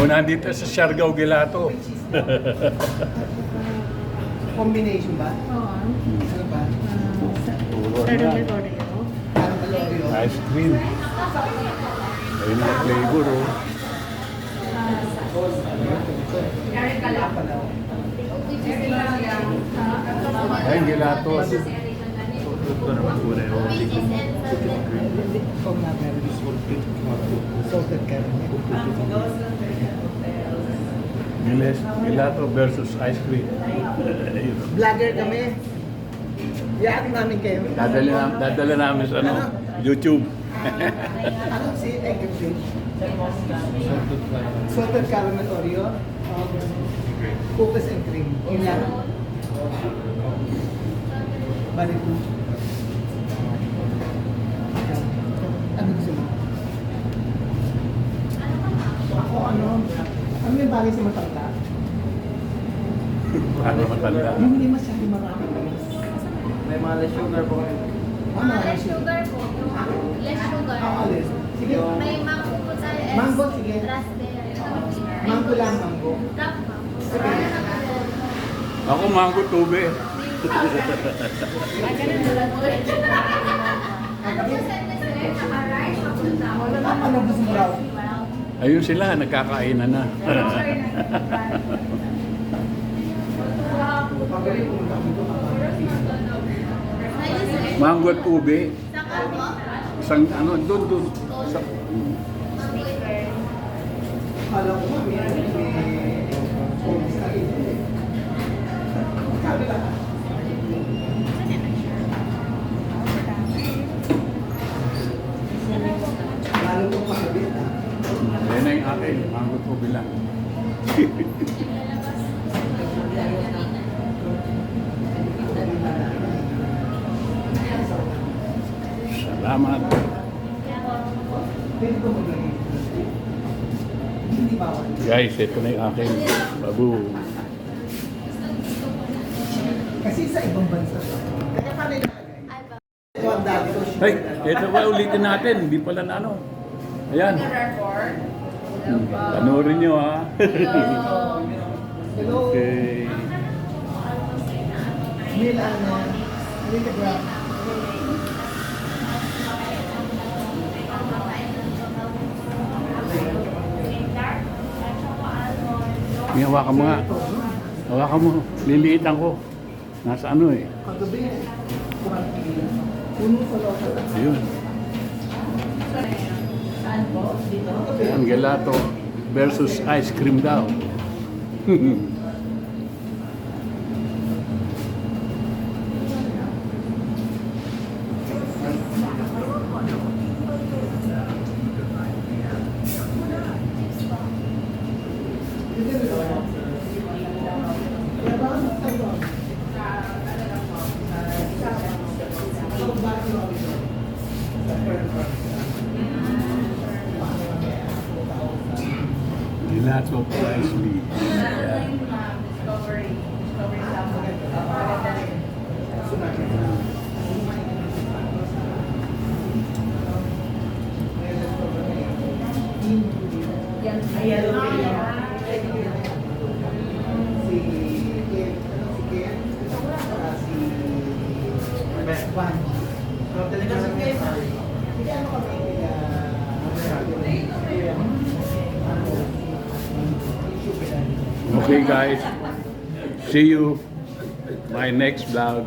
O, nandito sa Siargao Gelato. Combination ba? Oo. Ano ba? Caramel Oreo. Caramel Oreo. Ice cream. Ayun ang flavor, oh. Ayun, gelato. Ito naman Oreo. Kung na meron salted caramel. Gelato versus ice cream. Ayun. Vlogger kami. Iyakin namin kayo. Dadala namin sa ano, YouTube. Ano si egg and fish? Salted caramel Oreo. Cookies and cream. Yun lang. Balik mo. Ano gusto mo? Ako ano yung bagay sa matanda? Ano matanda? Yung hindi masyado marami. May mga less sugar po kayo. Ano? Less sugar po. Less sugar. Alis. Sige. May mango po tayo. Mango, sige. Raspberry. Mango lang, mango. Top mango. Sige. Ako mango tube. Wala na ako nabos mo raw. Ayun sila, nagkakainan na. Pagaling mo lang ito. Mango at ube. Saka po. Isang ano, doon. Sa, Kala ko may cones na ito. Sabi lang. Lalo kong makabit ah. Yan na yung akin, mango at ube lang. Salamat. Pwede ko maglagay. Hindi bawal. Guys, ito na yung akin. Babu. Kasi sa ibang bansa. Kaya paano ilalagay? Ito ang dati ko. Hey, ito ba ulitin natin? Hindi pala na ano. Ayan. Panoorin nyo ha. Hello. Okay. Neil Anna. Rita Graf. May hawakan mo nga. Hawakan mo. Liliitan ko. Nasa ano eh. Kagabi. Puno sa lokal. Ayun. Ang gelato versus ice cream daw. Gelato price lead. Okay guys, see you my next vlog.